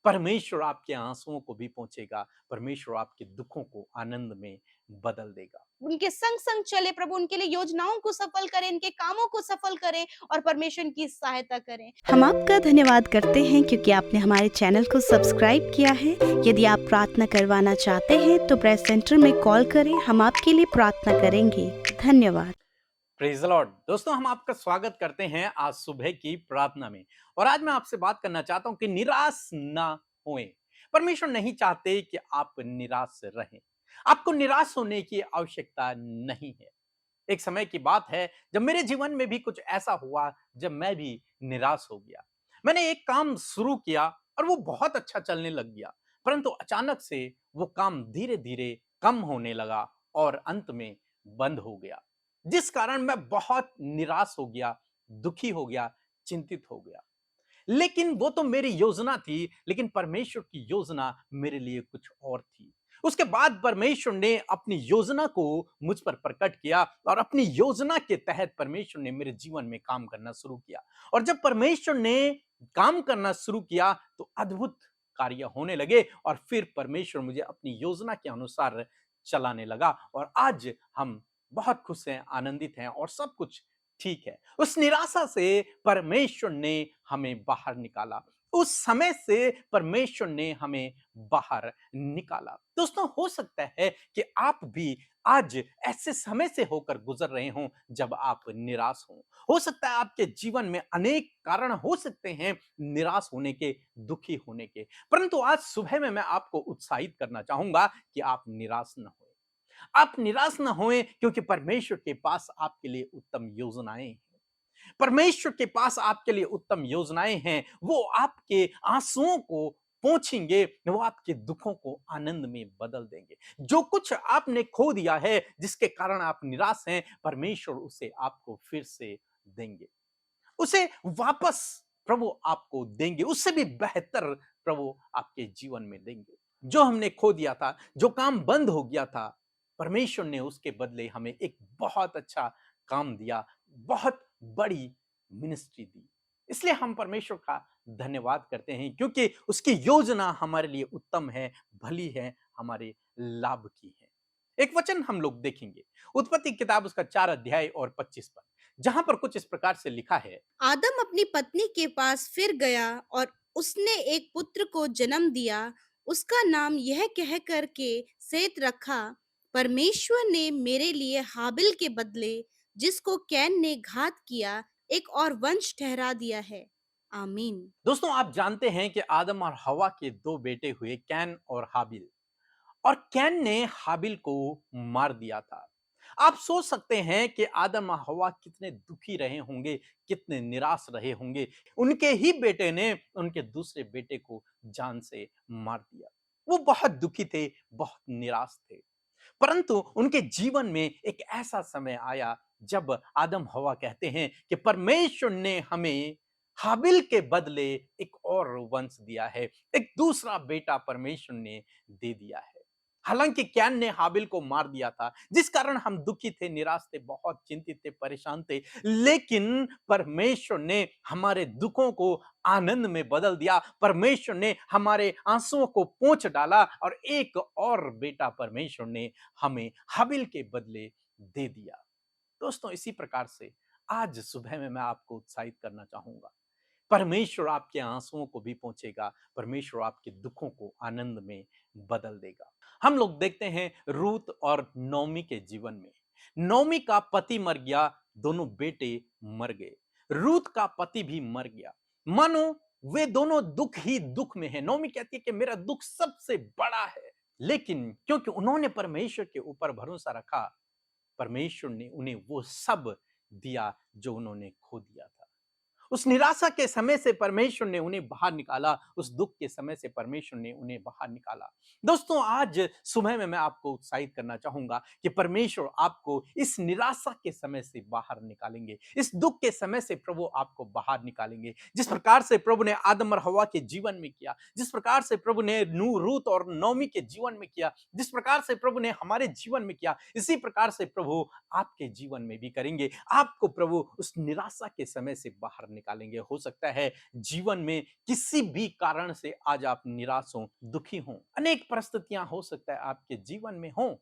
परमेश्वर आपके आंसुओं को भी पोंछेगा, परमेश्वर आपके दुखों को आनंद में बदल देगा। उनके संग-संग चले, प्रभु उनके लिए योजनाओं को सफल करें, इनके कामों को सफल करें और परमेश्वर की सहायता करें। हम आपका धन्यवाद करते हैं क्योंकि आपने हमारे चैनल को सब्सक्राइब किया है। यदि आप प्रार्थना करवाना चाहते हैं तो प्रेस सेंटर में कॉल करें, हम आपके लिए प्रार्थना करेंगे। धन्यवाद। Praise the Lord. दोस्तों, हम आपका स्वागत करते हैं आज सुबह की प्रार्थना में। और आज मैं आपसे बात करना चाहता हूं कि निराश ना होएं। परमेश्वर नहीं चाहते कि आप निराश रहें। आपको निराश होने की आवश्यकता नहीं है। एक समय की बात है जब मेरे जीवन में भी कुछ ऐसा हुआ, जब मैं भी निराश हो गया। मैंने एक काम शुरू किया और वो बहुत अच्छा चलने लग गया, परंतु अचानक से वो काम धीरे धीरे कम होने लगा और अंत में बंद हो गया, जिस कारण मैं बहुत निराश हो गया, दुखी हो गया, चिंतित हो गया। लेकिन वो तो मेरी योजना थी, लेकिन परमेश्वर की योजना मेरे लिए कुछ और थी। उसके बाद परमेश्वर ने अपनी योजना को मुझ पर प्रकट किया और अपनी योजना के तहत परमेश्वर ने मेरे जीवन में काम करना शुरू किया। और जब परमेश्वर ने काम करना शुरू किया तो अद्भुत कार्य होने लगे और फिर परमेश्वर मुझे अपनी योजना के अनुसार चलाने लगा और आज हम बहुत खुश हैं, आनंदित हैं और सब कुछ ठीक है। उस निराशा से परमेश्वर ने हमें बाहर निकाला। उस समय से परमेश्वर ने हमें बाहर निकाला। दोस्तों, हो सकता है कि आप भी आज ऐसे समय से होकर गुजर रहे हों जब आप निराश हों। हो सकता है आपके जीवन में अनेक कारण हो सकते हैं निराश होने के, दुखी होने के। परंतु आज सुबह में मैं आपको उत्साहित करना चाहूंगा कि आप निराश न हों। आप निराश न होएं, क्योंकि परमेश्वर के पास आपके लिए उत्तम योजनाएं हैं। परमेश्वर के पास आपके लिए उत्तम योजनाएं हैं। वो आपके आंसुओं को पोंछेंगे, वो आपके दुखों को आनंद में बदल देंगे। जो कुछ आपने खो दिया है, जिसके कारण आप निराश हैं, परमेश्वर उसे आपको फिर से देंगे। उसे वापस प्रभु आपको देंगे, उससे भी बेहतर प्रभु आपके जीवन में देंगे। जो हमने खो दिया था, जो काम बंद हो गया था, परमेश्वर ने उसके बदले हमें एक बहुत अच्छा काम दिया, बहुत बड़ी मिनिस्ट्री दी। इसलिए हम परमेश्वर का धन्यवाद करते हैं, क्योंकि उसकी योजना हमारे लिए उत्तम है, भली है, हमारे लाभ की है। एक वचन हम लोग देखेंगे, उत्पत्ति किताब उसका 4 अध्याय और 25 पद, जहां पर कुछ इस प्रकार से लिखा है। आदम अपनी पत्नी के पास फिर गया और उसने एक पुत्र को जन्म दिया। उसका नाम यह कहकर के सेत रखा, परमेश्वर ने मेरे लिए हाबिल के बदले, जिसको कैन ने घात किया, एक और वंश ठहरा दिया है। आमीन। दोस्तों, आप जानते हैं कि आदम और हवा के 2 बेटे हुए, कैन और हाबिल। और कैन ने हाबिल को मार दिया था। आप सोच सकते हैं कि आदम और हवा कितने दुखी रहे होंगे, कितने निराश रहे होंगे। उनके ही बेटे ने उनके दूसरे बेटे को जान से मार दिया। वो बहुत दुखी थे, बहुत निराश थे। परंतु उनके जीवन में एक ऐसा समय आया जब आदम हवा कहते हैं कि परमेश्वर ने हमें हाबिल के बदले एक और वंश दिया है, एक दूसरा बेटा परमेश्वर ने दे दिया है। हालांकि कैन ने हाबिल को मार दिया था, जिस कारण हम दुखी थे, निराश थे, बहुत चिंतित थे, परेशान थे। लेकिन परमेश्वर ने हमारे दुखों को आनंद में बदल दिया। परमेश्वर ने हमारे आंसुओं को पोंछ डाला और एक और बेटा परमेश्वर ने हमें हाबिल के बदले दे दिया। दोस्तों, इसी प्रकार से आज सुबह में मैं आपको उत्साहित करना चाहूंगा। परमेश्वर आपके आंसुओं को भी पोंछेगा, परमेश्वर आपके दुखों को आनंद में बदल देगा। हम लोग देखते हैं रूत और नौमी के जीवन में। नौमी का पति मर गया, दोनों बेटे मर गए। रूत का पति भी मर गया। मानो वे दोनों दुख ही दुख में हैं। नौमी कहती है कि मेरा दुख सबसे बड़ा है। लेकिन क्योंकि उन्होंने परमेश्वर के ऊपर भरोसा रखा, परमेश्वर ने उन्हें वो सब दिया जो उन्होंने खो दिया था। उस निराशा के समय से परमेश्वर ने उन्हें बाहर निकाला, उस दुख के समय से परमेश्वर ने उन्हें बाहर निकाला। दोस्तों, आज सुबह में मैं आपको उत्साहित करना चाहूंगा कि परमेश्वर आपको इस निराशा के समय से बाहर निकालेंगे, इस दुख के समय से प्रभु आपको बाहर निकालेंगे। जिस प्रकार से प्रभु ने आदम और हवा के जीवन में किया, जिस प्रकार से प्रभु ने नू रूत और नौमी के जीवन में किया, जिस प्रकार से प्रभु ने हमारे जीवन में किया, इसी प्रकार से प्रभु आपके जीवन में भी करेंगे। आपको प्रभु उस निराशा के समय से बाहर निकालेंगे। हो सकता है जीवन में किसी भी कारण से आज आप निराश हों, दुखी हों, अनेक परिस्थितियाँ हो सकता है आपके जीवन में हों,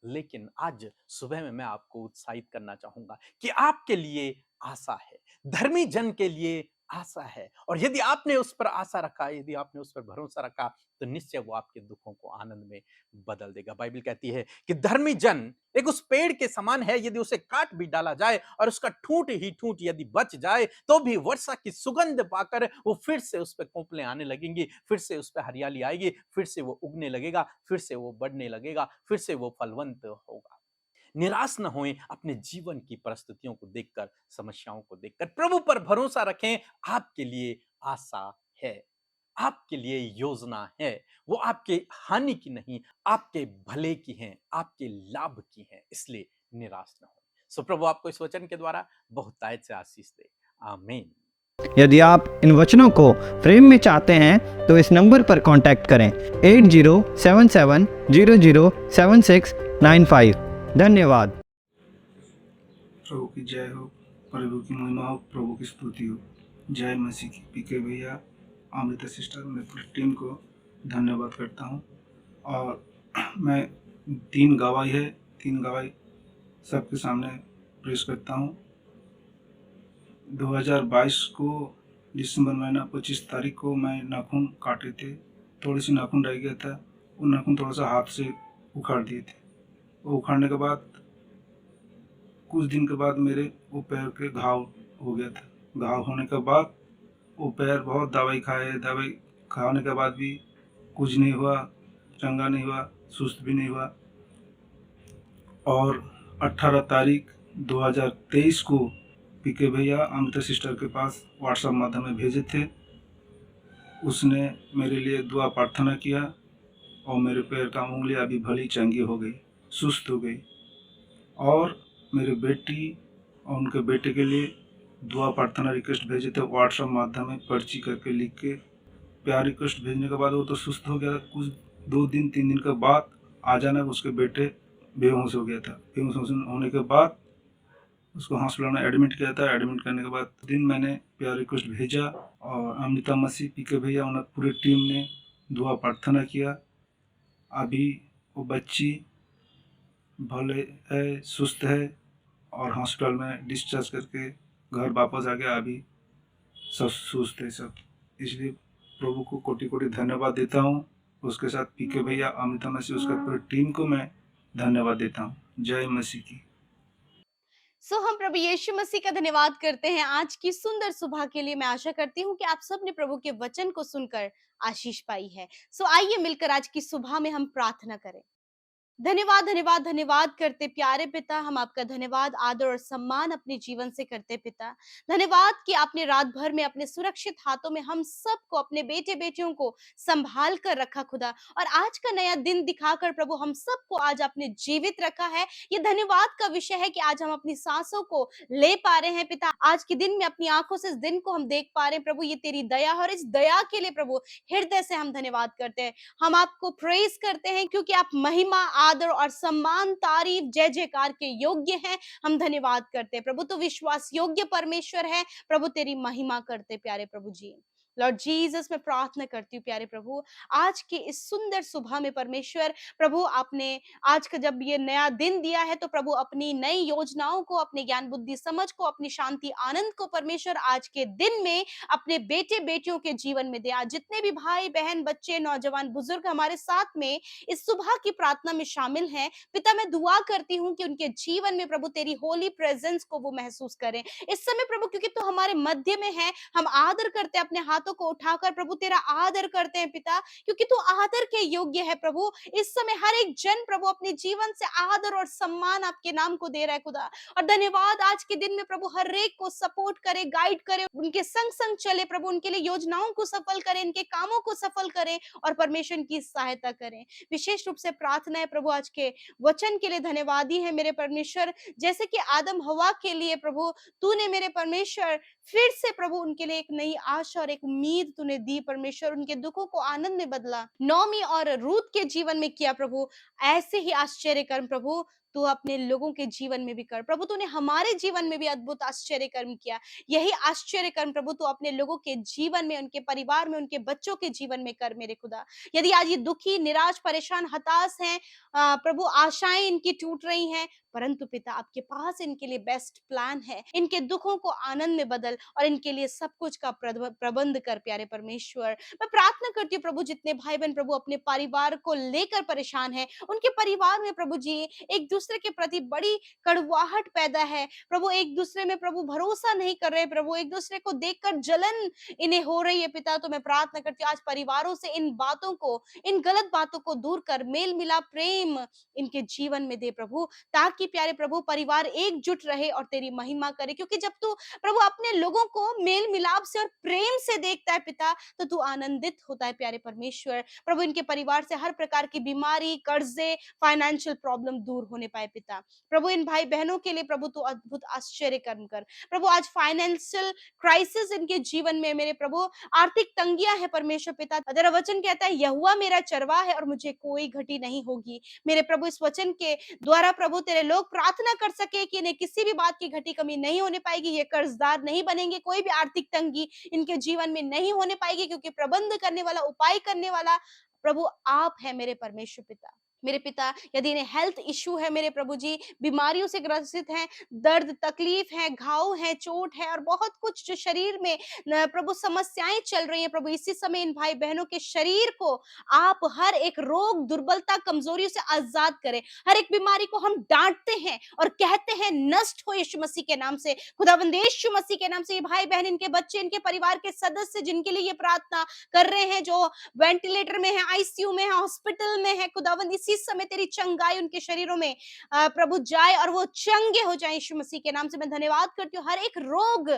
लेकिन आज सुबह में मैं आपको उत्साहित करना चाहूँगा कि आपके लिए आशा है, धर्मी जन के लिए आशा है और यदि आपने उस पर आशा रखा, यदि आपने उस पर भरोसा रखा, तो निश्चय वो आपके दुखों को आनंद में बदल देगा। बाइबल कहती है कि धर्मी जन एक उस पेड़ के समान है, यदि उसे काट भी डाला जाए और उसका ठूंठ ही ठूंठ यदि बच जाए, तो भी वर्षा की सुगंध पाकर वो फिर से उस पे कोंपलें आने लगेंगी, फिर से उस पे हरियाली आएगी, फिर से वो उगने लगेगा, फिर से वो बढ़ने लगेगा, फिर से वो फलवंत होगा। निराश न होएं अपने जीवन की परिस्थितियों को देखकर, समस्याओं को देखकर। प्रभु पर भरोसा रखें, आपके लिए आशा है, आपके लिए योजना है। वो आपके हानि की नहीं, आपके भले की हैं, आपके लाभ की हैं, इसलिए निराश न हों। सो प्रभु आपको इस वचन के द्वारा बहुतायत से आशीष दे। आमीन। यदि आप इन वचनों को फ्रेम में चाहते हैं तो इस नंबर पर कांटेक्ट करें 8077007695। धन्यवाद। प्रभु की जय हो, प्रभु की महिमा हो, प्रभु की स्तुति हो। जय मसीह की। पीके भैया, अमृता सिस्टर, मैं पूरी टीम को धन्यवाद करता हूँ। और मैं 3 गवाही सबके सामने पेश करता हूँ। 2022 को दिसंबर महीना 25 तारीख को मैं नाखून काटे थे, थोड़ी सी नाखून रह गया था। वो नाखून थोड़ा सा हाथ से उखाड़ दिए थे। वो उखाड़ने के बाद कुछ दिन के बाद मेरे वो पैर के घाव हो गया था। घाव होने के बाद वो पैर बहुत दवाई खाने के बाद भी कुछ नहीं हुआ, चंगा नहीं हुआ, सुस्त भी नहीं हुआ। और 18 तारीख 2023 को पीके भैया अमृता सिस्टर के पास व्हाट्सएप माध्यम में भेजे थे। उसने मेरे लिए दुआ प्रार्थना किया और मेरे पैर का उंगली अभी भली चंगी हो गई, सुस्त हो गई। और मेरे बेटी और उनके बेटे के लिए दुआ प्रार्थना रिक्वेस्ट भेजे थे व्हाट्सएप माध्यम में, पर्ची करके लिख के। प्यार रिक्वेस्ट भेजने के बाद वो तो सुस्त हो गया। कुछ 2 दिन 3 दिन के बाद अचानक उसके बेटे बेहोश हो गया था। बेहोश होने के बाद उसको हॉस्पिटल में एडमिट किया था। एडमिट करने के बाद दिन मैंने प्यार रिक्वेस्ट भेजा और अमृता मसीह पीके भैया उन्हें पूरी टीम ने दुआ प्रार्थना किया। अभी वो बच्ची भले है, सुस्त है और हॉस्पिटल में डिस्चार्ज करके घर वापस आ गया। अभी सब सुस्त है सब। इसलिए प्रभु को कोटि कोटि धन्यवाद देता हूँ। उसके साथ पीके भैया, अमृता मसीह, उसका पूरी टीम को मैं धन्यवाद देता हूँ। जय मसीह की। हम प्रभु यीशु मसीह का धन्यवाद करते हैं आज की सुंदर सुबह के लिए। मैं आशा करती हूँ कि आप सब ने प्रभु के वचन को सुनकर आशीष पाई है। आइए मिलकर आज की सुबह में हम प्रार्थना करें। धन्यवाद धन्यवाद धन्यवाद करते प्यारे पिता, हम आपका धन्यवाद, आदर और सम्मान अपने जीवन से करते पिता। धन्यवाद कि आपने रात भर में अपने सुरक्षित हाथों में हम सबको, अपने बेटे बेटियों को संभाल कर रखा खुदा, और आज का नया दिन दिखाकर प्रभु हम सबको आज आपने जीवित रखा है। ये धन्यवाद का विषय है कि आज हम अपनी सांसों को ले पा रहे हैं पिता। आज के दिन में अपनी आंखों से इस दिन को हम देख पा रहे हैं प्रभु, ये तेरी दया है और इस दया के लिए प्रभु हृदय से हम धन्यवाद करते हैं। हम आपको प्रेज करते हैं क्योंकि आप महिमा, आदर और सम्मान, तारीफ, जय जयकार के योग्य हैं। हम धन्यवाद करते हैं प्रभु, तो विश्वास योग्य परमेश्वर है प्रभु, तेरी महिमा करते प्यारे प्रभु जी। लॉर्ड जीसस, मैं प्रार्थना करती हूँ प्यारे प्रभु, आज की इस सुंदर सुबह में परमेश्वर प्रभु, आपने आज का जब ये नया दिन दिया है तो प्रभु अपनी नई योजनाओं को, अपने ज्ञान बुद्धि समझ को, अपनी शांति आनंद को परमेश्वर आज के दिन में अपने बेटे बेटियों के जीवन में दे। आज जितने भी भाई बहन, बच्चे, नौजवान, बुजुर्ग हमारे साथ में इस सुबह की प्रार्थना में शामिल हैं पिता, मैं दुआ करती हूँ कि उनके जीवन में प्रभु तेरी होली प्रेजेंस को वो महसूस करें इस समय प्रभु, क्योंकि तो हमारे मध्य में है। हम आदर करते हैं, अपने हाथों को उठाकर प्रभु तेरा आदर करते हैं पिता, क्योंकि तू आदर के योग्य है प्रभु। इस समय हर एक जन प्रभु अपने जीवन से आदर और सम्मान आपके नाम को दे रहा है खुदा। और धन्यवाद आज के दिन में प्रभु हर एक को सपोर्ट करे, गाइड करे, उनके संग संग चले प्रभु, उनके लिए योजनाओं को सफल करें, इनके कामों को सफल करें और परमेश्वर की सहायता करें। विशेष रूप से प्रार्थना है प्रभु आज के वचन के लिए धन्यवादी है मेरे परमेश्वर। जैसे कि आदम हवा के लिए प्रभु तूने मेरे परमेश्वर फिर से प्रभु उनके लिए एक नई आशा और एक उम्मीद तूने दी परमेश्वर, उनके दुखों को आनंद में बदला। नौमी और रूत के जीवन में किया प्रभु, ऐसे ही आश्चर्य कर्म प्रभु तू अपने लोगों के जीवन में भी कर। प्रभु तूने हमारे जीवन में भी अद्भुत आश्चर्य कर्म किया। यही आश्चर्य कर्म प्रभु तू अपने लोगों के जीवन में, उनके परिवार में, उनके बच्चों के जीवन में कर मेरे खुदा। यदि आज ये दुखी, निराश, परेशान, हताश हैं, प्रभु आशाएं इनकी टूट रही हैं, परंतु पिता आपके पास इनके लिए बेस्ट प्लान है। इनके दुखों को आनंद में बदल और इनके लिए सब कुछ का प्रबंध कर प्यारे परमेश्वर। मैं प्रार्थना करती हूँ प्रभु, जितने भाई बहन प्रभु अपने परिवार को लेकर परेशान हैं, उनके परिवार में प्रभु जी एक दूसरे के प्रति बड़ी कड़वाहट पैदा है प्रभु, एक दूसरे में प्रभु भरोसा नहीं कर रहे प्रभु, एक दूसरे को देखकर जलन इन्हें हो रही है पिता। तो मैं प्रार्थना करती हूँ आज परिवारों से इन बातों को, इन गलत बातों को दूर कर मेल मिलाप प्रेम इनके जीवन में दे प्रभु, ताकि प्यारे प्रभु परिवार एकजुट रहे और तेरी महिमा करे। क्योंकि जब तू प्रभु अपने लोगों को मेल मिलाप से और प्रेम से देखता है पिता, तो तू आनंदित होता है प्यारे परमेश्वर। प्रभु इनके परिवार से हर प्रकार की बीमारी, कर्जे, फाइनेंशियल प्रॉब्लम दूर होने पाए पिता। प्रभु इन भाई बहनों के लिए प्रभु तू अद्भुत आश्चर्य कर्म कर प्रभु। आज फाइनेंशियल क्राइसिस इनके जीवन में मेरे प्रभु, आर्थिक तंगियां है परमेश्वर पिता। तेरा वचन कहता है यहोवा मेरा चरवाहा है और मुझे कोई घटी नहीं होगी। मेरे प्रभु इस वचन के द्वारा प्रभु तेरे लोग प्रार्थना कर सके कि इन्हें किसी भी बात की घटी कमी नहीं होने पाएगी, ये कर्जदार नहीं बनेंगे, कोई भी आर्थिक तंगी इनके जीवन में नहीं होने पाएगी, क्योंकि प्रबंध करने वाला, उपाय करने वाला प्रभु आप है मेरे परमेश्वर पिता। मेरे पिता यदि इन्हें हेल्थ इश्यू है मेरे प्रभु जी, बीमारियों से ग्रसित हैं, दर्द तकलीफ है, घाव है, चोट है और बहुत कुछ जो शरीर में प्रभु समस्याएं चल रही है प्रभु, इसी समय इन भाई बहनों के शरीर को आप हर एक रोग, दुर्बलता, कमजोरी से आजाद करें। हर एक बीमारी को हम डांटते हैं और कहते हैं नष्ट हो यीशु मसीह के नाम से। खुदावंद यीशु मसीह के नाम से ये भाई बहन, इनके बच्चे, इनके परिवार के सदस्य जिनके लिए ये प्रार्थना कर रहे हैं, जो वेंटिलेटर में है, आईसीयू में है, हॉस्पिटल में है, खुदावंद इसी समय तेरी चंगाई उनके शरीरों में प्रभु जाए और वो चंगे हो जाए यीशु मसीह के नाम से। मैं धन्यवाद करती हूँ, हर एक रोग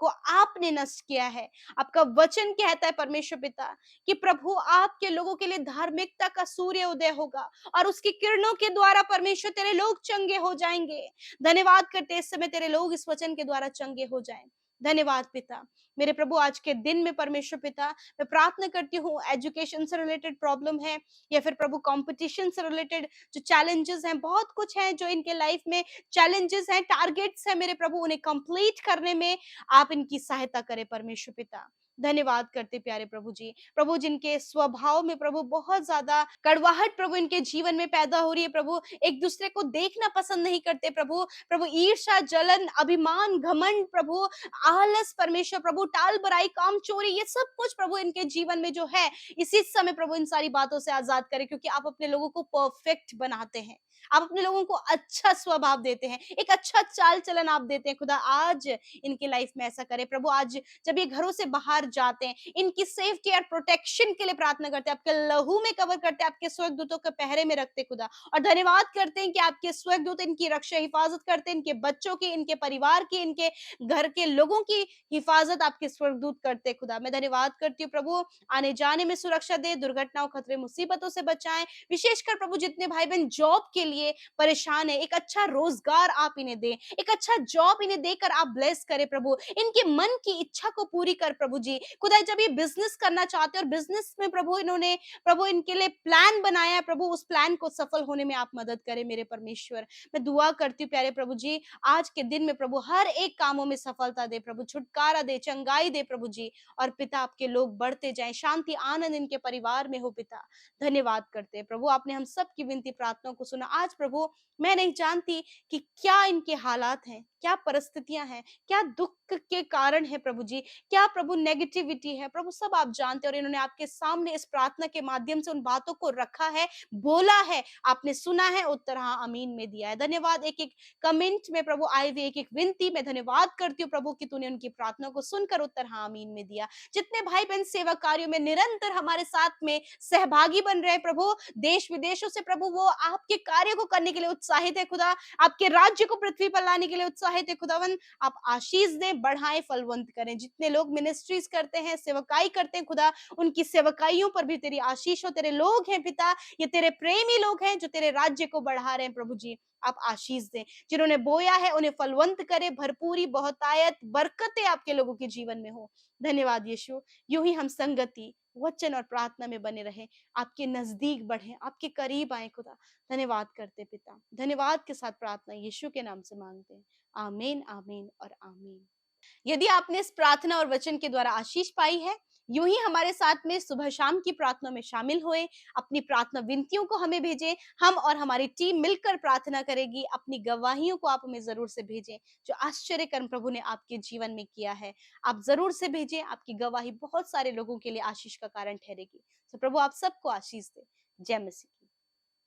को आपने नष्ट किया है। आपका वचन कहता है परमेश्वर पिता कि प्रभु आपके लोगों के लिए धार्मिकता का सूर्य उदय होगा और उसकी किरणों के द्वारा परमेश्वर तेरे लोग चंगे हो जाएंगे। धन्यवाद करते इस समय तेरे लोग इस वचन के द्वारा चंगे हो जाएं। धन्यवाद पिता। मेरे प्रभु आज के दिन में परमेश्वर पिता मैं प्रार्थना करती हूँ, एजुकेशन से रिलेटेड प्रॉब्लम है या फिर प्रभु कंपटीशन से रिलेटेड जो चैलेंजेस हैं, बहुत कुछ हैं जो इनके लाइफ में चैलेंजेस हैं, टारगेट्स हैं मेरे प्रभु, उन्हें कंप्लीट करने में आप इनकी सहायता करें परमेश्वर पिता। धन्यवाद करते प्यारे प्रभु जी। प्रभु जिनके स्वभाव में प्रभु बहुत ज्यादा कड़वाहट प्रभु इनके जीवन में पैदा हो रही है प्रभु, एक दूसरे को देखना पसंद नहीं करते प्रभु, प्रभु ईर्ष्या, जलन, अभिमान, घमंड प्रभु, आलस परमेश्वर प्रभु, टाल बराई, काम चोरी, ये सब कुछ प्रभु इनके जीवन में जो है, इसी समय प्रभु इन सारी बातों से आजाद करें। क्योंकि आप अपने लोगों को परफेक्ट बनाते हैं, आप अपने लोगों को अच्छा स्वभाव देते हैं, एक अच्छा चाल चलन आप देते हैं। खुदा आज इनकी लाइफ में ऐसा करे प्रभु। आज जब ये घरों से बाहर जाते हैं, इनकी सेफ्टी और प्रोटेक्शन के लिए प्रार्थना करते हैं, आपके लहू में कवर करते हैं, आपके स्वर्गदूतों के पहरे में रखते खुदा, और धन्यवाद करते हैं कि आपके स्वर्गदूत इनकी रक्षा हिफाजत करते हैं, इनके बच्चों की, इनके परिवार की, इनके घर के लोगों की हिफाजत आपके स्वर्गदूत करते खुदा। मैं धन्यवाद करती हूँ प्रभु, आने जाने में सुरक्षा दे, दुर्घटनाओं, खतरे, मुसीबतों से बचाएं। विशेषकर प्रभु जितने भाई बहन जॉब के लिए परेशान है, एक अच्छा रोजगार आप इन्हें दें, एक अच्छा जॉब इन्हें देकर आप ब्लेस करें प्रभु, इनके मन की इच्छा को पूरी कर प्रभु जी। खुदा जब ये बिजनेस करना चाहते हैं और बिजनेस में प्रभु इन्होंने प्रभु इनके लिए प्लान बनाया है प्रभु, उस प्लान को सफल होने में आप मदद करें मेरे परमेश्वर। मैं दुआ करती हूँ प्यारे प्रभु जी, आज के दिन में प्रभु हर एक कामों में सफलता दे प्रभु, छुटकारा दे, चंगाई दे प्रभु जी, और पिता आपके लोग बढ़ते जाएं, शांति आनंद इनके परिवार में हो पिता। धन्यवाद करते हैं प्रभु, आपने हम सब की विनती प्रार्थनाओं को सुना। आज प्रभु मैं नहीं जानती कि क्या इनके हालात हैं, क्या परिस्थितियां हैं, क्या दुख के कारण है प्रभु जी, क्या प्रभु नेगेटिविटी है प्रभु, सब आप जानते हैं। और इन्होंने आपके सामने इस प्रार्थना के माध्यम से उन बातों को रखा है, बोला है, आपने सुना है, उत्तर हाँ आमीन में दिया है। धन्यवाद। एक एक कमेंट में प्रभु आए हुए एक एक विनती में धन्यवाद करती हूँ प्रभु कि तूने उनकी प्रार्थना को सुनकर उत्तर हाँ आमीन में दिया। जितने भाई बहन सेवा कार्यों में निरंतर हमारे साथ में सहभागी बन रहे प्रभु, देश विदेशों से प्रभु वो आपके कार्य को करने के लिए उत्साहित है खुदा, आपके राज्य को पृथ्वी पर लाने के लिए उत्साहित है खुदावन, आप आशीष दें, बढ़ाएं, फलवंत करें। जितने लोग मिनिस्ट्रीज करते हैं, सेवकाई करते हैं खुदा, उनकी सेवकाइयों पर भी तेरी आशीष हो। तेरे लोग हैं पिता, ये तेरे प्रेमी लोग हैं जो तेरे राज्य को बढ़ा रहे हैं प्रभु जी, आप आशीष दें। जिन्होंने बोया है उन्हें फलवंत करे, भरपूरी, बहुतायत, बरकतें आपके लोगों के जीवन में हो। धन्यवाद यीशु, यूं ही हम संगति, वचन और प्रार्थना में बने रहें, आपके नजदीक बढ़े, आपके करीब आए खुदा। धन्यवाद करते पिता, धन्यवाद के साथ प्रार्थना यीशु के नाम से मांगते हैं। आमीन, आमीन और आमीन। यदि आपने इस प्रार्थना और वचन के द्वारा आशीष पाई है, यूं ही हमारे साथ में सुबह शाम की प्रार्थना में शामिल हुए, अपनी प्रार्थना विनतियों को हमें भेजें, हम और हमारी टीम मिलकर प्रार्थना करेगी। अपनी गवाहियों को आप हमें जरूर से भेजें, जो आश्चर्य कर्म प्रभु ने आपके जीवन में किया है, आप जरूर से भेजें। आपकी गवाही बहुत सारे लोगों के लिए आशीष का कारण ठहरेगी। तो प्रभु आप सबको आशीष दे। जय मसीह।